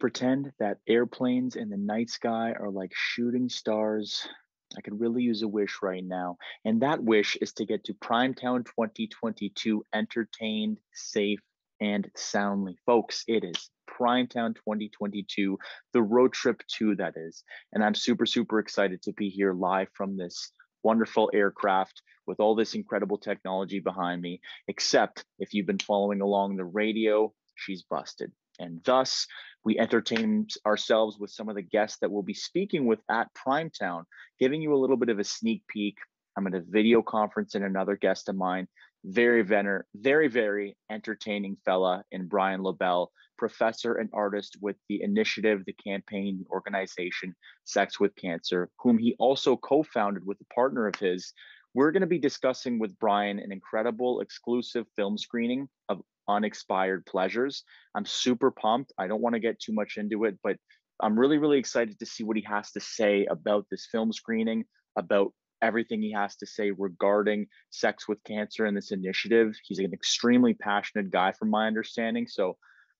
pretend that airplanes in the night sky are like shooting stars. I could really use a wish right now. And that wish is to get to Primetown 2022 entertained, safe, and soundly. Folks, it is Primetown 2022, the road trip to that is. And I'm super, super excited to be here live from this wonderful aircraft with all this incredible technology behind me. Except if you've been following along the radio, she's busted. And thus, we entertain ourselves with some of the guests that we'll be speaking with at Primetown, giving you a little bit of a sneak peek. I'm at a video conference and another guest of mine, very entertaining fella in Brian Lobel, professor and artist with the initiative, the campaign, the organization, Sex with Cancer, whom he also co-founded with a partner of his. We're going to be discussing with Brian an incredible exclusive film screening of Unexpired Pleasures. I'm super pumped. I don't want to get too much into it, but I'm really excited to see what he has to say about this film screening, about everything he has to say regarding Sex with Cancer and this initiative. He's an extremely passionate guy from my understanding. So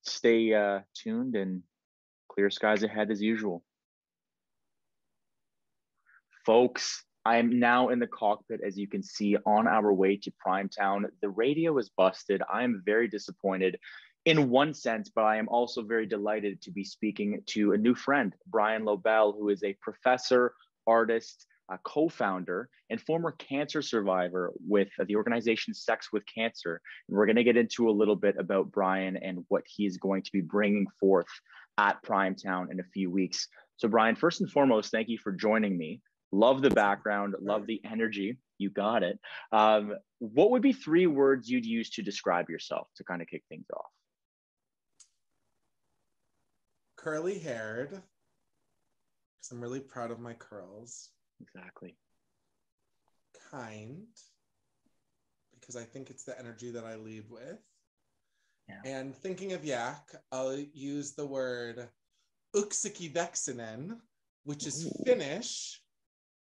stay tuned and clear skies ahead as usual. Folks, I am now in the cockpit, as you can see, on our way to Primetown. The radio is busted. I am very disappointed in one sense, but I am also very delighted to be speaking to a new friend, Brian Lobel, who is a professor, artist, a co-founder, and former cancer survivor with the organization Sex with Cancer. And we're going to get into a little bit about Brian and what he's going to be bringing forth at Primetown in a few weeks. So Brian, first and foremost, thank you for joining me. Love the background, love the energy. You got it. What would be 3 words you'd use to describe yourself to kind of kick things off? Curly haired, because I'm really proud of my curls. Exactly. Kind, because I think it's the energy that I lead with. Yeah. And thinking of yak, I'll use the word uksikiveksinen, which is Finnish.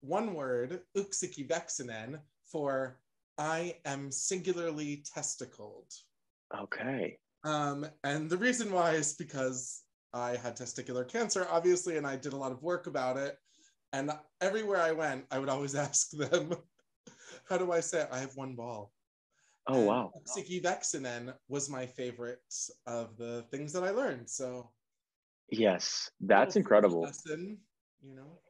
One word, uksikiveksinen, for I am singularly testicled. Okay. And the reason why is because I had testicular cancer, obviously, and I did a lot of work about it. And everywhere I went, I would always ask them, how do I say it? I have one ball. Oh, and wow. Uksikiveksinen was my favorite of the things that I learned. So yes, that's incredible. Lesson, you know.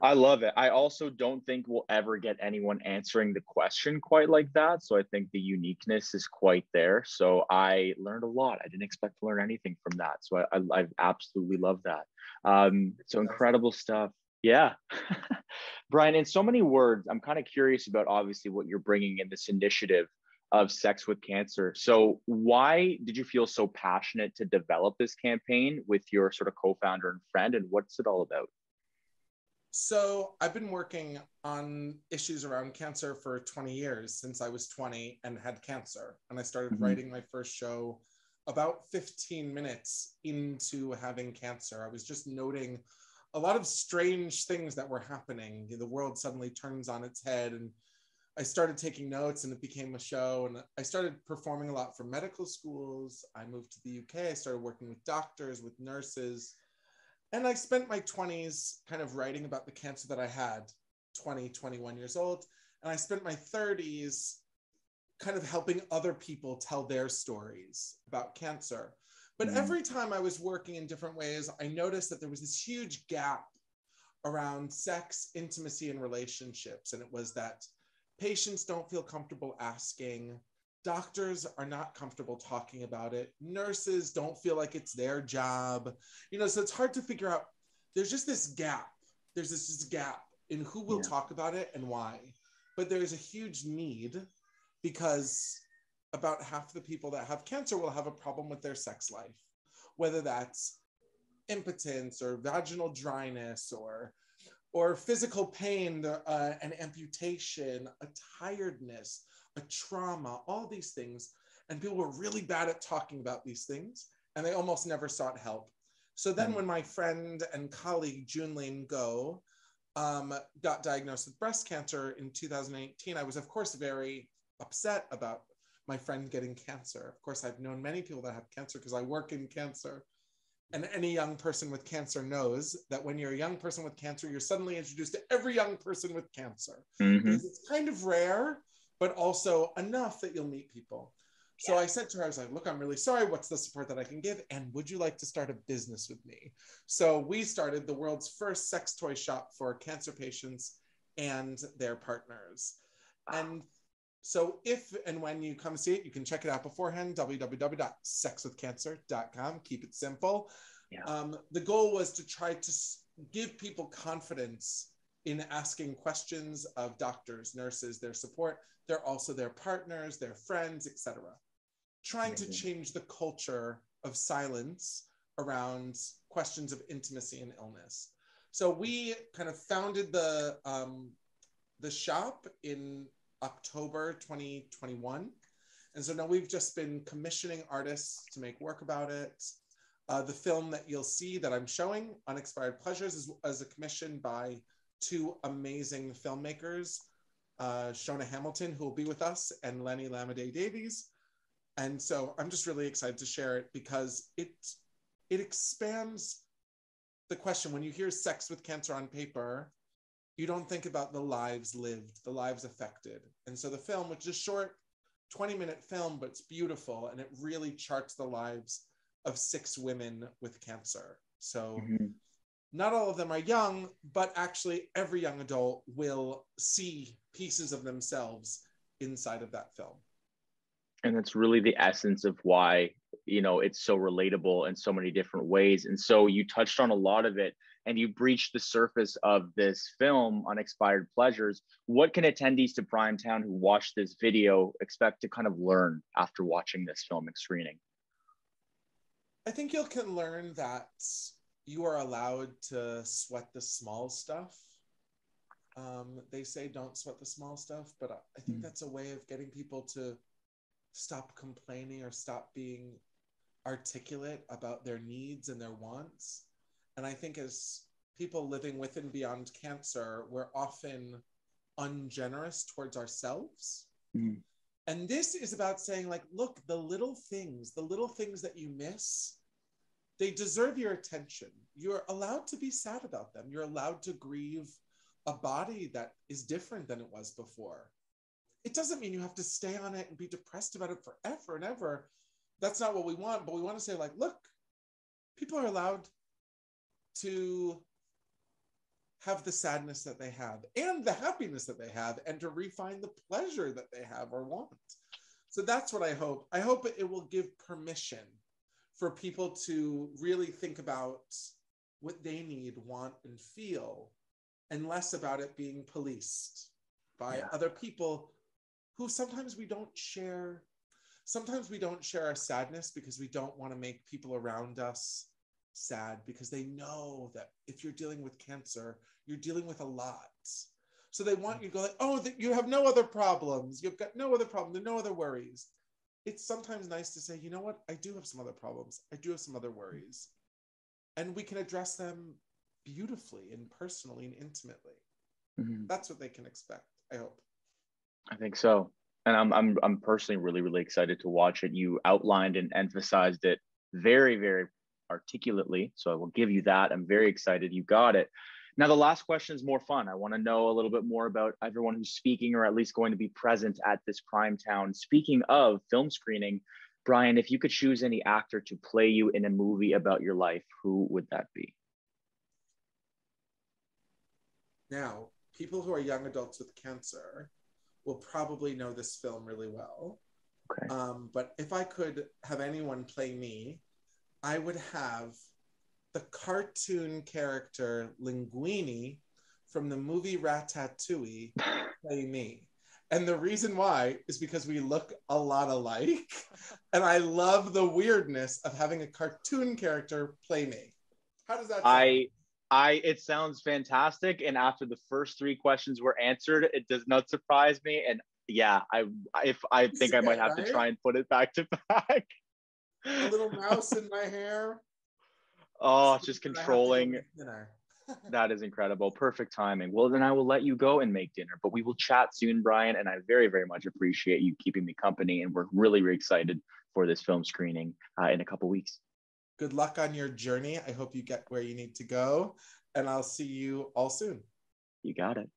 I love it. I also don't think we'll ever get anyone answering the question quite like that. So I think the uniqueness is quite there. So I learned a lot. I didn't expect to learn anything from that. So I absolutely love that. So incredible stuff. Yeah. Brian, in so many words, I'm kind of curious about obviously what you're bringing in this initiative of Sex with Cancer. So why did you feel so passionate to develop this campaign with your sort of co-founder and friend, and what's it all about? So I've been working on issues around cancer for 20 years, since I was 20 and had cancer. And I started writing my first show about 15 minutes into having cancer. I was just noting a lot of strange things that were happening. The world suddenly turns on its head, and I started taking notes, and it became a show. And I started performing a lot for medical schools. I moved to the UK. I started working with doctors, with nurses. And I spent my 20s kind of writing about the cancer that I had, 20, 21 years old. And I spent my 30s kind of helping other people tell their stories about cancer. But every time I was working in different ways, I noticed that there was this huge gap around sex, intimacy, and relationships. And it was that patients don't feel comfortable asking. Doctors are not comfortable talking about it. Nurses don't feel like it's their job. You know, so it's hard to figure out. There's just this gap. There's this gap in who will talk about it and why. But there's a huge need, because about half the people that have cancer will have a problem with their sex life, whether that's impotence or vaginal dryness or physical pain, an amputation, a tiredness, a trauma, all these things. And people were really bad at talking about these things, and they almost never sought help. So then when my friend and colleague, Junlin Go, got diagnosed with breast cancer in 2018, I was, of course, very upset about my friend getting cancer. Of course, I've known many people that have cancer because I work in cancer. And any young person with cancer knows that when you're a young person with cancer, you're suddenly introduced to every young person with cancer Mm-hmm. because it's kind of rare, but also enough that you'll meet people. So I said to her, I was like, look, I'm really sorry. What's the support that I can give? And would you like to start a business with me? So we started the world's first sex toy shop for cancer patients and their partners. And so if and when you come see it, you can check it out beforehand, www.sexwithcancer.com. Keep it simple. Yeah. The goal was to try to give people confidence in asking questions of doctors, nurses, their support. They're also their partners, their friends, etc. Trying to Amazing. change the culture of silence around questions of intimacy and illness. So we kind of founded the shop in October 2021. And so now we've just been commissioning artists to make work about it. The film that you'll see that I'm showing, Unexpired Pleasures, is a commission by two amazing filmmakers, Shona Hamilton, who will be with us, and Lenny Lamadé Davies. And so I'm just really excited to share it because it expands the question. When you hear sex with cancer on paper, you don't think about the lives lived, the lives affected. And so the film, which is a short 20-minute film, but it's beautiful, and it really charts the lives of 6 women with cancer. So Mm-hmm. not all of them are young, but actually every young adult will see pieces of themselves inside of that film. And that's really the essence of why, it's so relatable in so many different ways. And so you touched on a lot of it, and you breached the surface of this film, Unexpired Pleasures. What can attendees to Primetown who watch this video expect to kind of learn after watching this film and screening? I think you can learn that you are allowed to sweat the small stuff. They say don't sweat the small stuff, but I think that's a way of getting people to stop complaining or stop being articulate about their needs and their wants. And I think as people living with and beyond cancer, we're often ungenerous towards ourselves. Mm-hmm. And this is about saying, like, look, the little things that you miss, they deserve your attention. You're allowed to be sad about them. You're allowed to grieve a body that is different than it was before. It doesn't mean you have to stay on it and be depressed about it forever and ever. That's not what we want, but we want to say, like, look, people are allowed to have the sadness that they have and the happiness that they have, and to refine the pleasure that they have or want. So that's what I hope. I hope it will give permission for people to really think about what they need, want, and feel, and less about it being policed by other people who sometimes we don't share. Sometimes we don't share our sadness because we don't want to make people around us sad, because they know that if you're dealing with cancer, you're dealing with a lot. So they want you to go like, oh, you have no other problems. You've got no other problems, no other worries. It's sometimes nice to say, you know what? I do have some other problems. I do have some other worries. And we can address them beautifully and personally and intimately. Mm-hmm. That's what they can expect, I hope. I think so. And I'm personally really, really excited to watch it. You outlined and emphasized it very, very articulately. So I will give you that. I'm very excited. You got it. Now, the last question is more fun. I want to know a little bit more about everyone who's speaking, or at least going to be present at this Primetown. Speaking of film screening, Brian, if you could choose any actor to play you in a movie about your life, who would that be? Now, people who are young adults with cancer will probably know this film really well. Okay. But if I could have anyone play me, I would have the cartoon character Linguini from the movie Ratatouille play me. And the reason why is because we look a lot alike. And I love the weirdness of having a cartoon character play me. How does that sound? It sounds fantastic. And after the first 3 questions were answered, it does not surprise me. And yeah, I think I might have to try and put it back to back. A little mouse in my hair. Oh, just I have to go controlling. make dinner. That is incredible. Perfect timing. Well, then I will let you go and make dinner, but we will chat soon, Brian. And I very, very much appreciate you keeping me company. And we're really, really excited for this film screening in a couple weeks. Good luck on your journey. I hope you get where you need to go. And I'll see you all soon. You got it.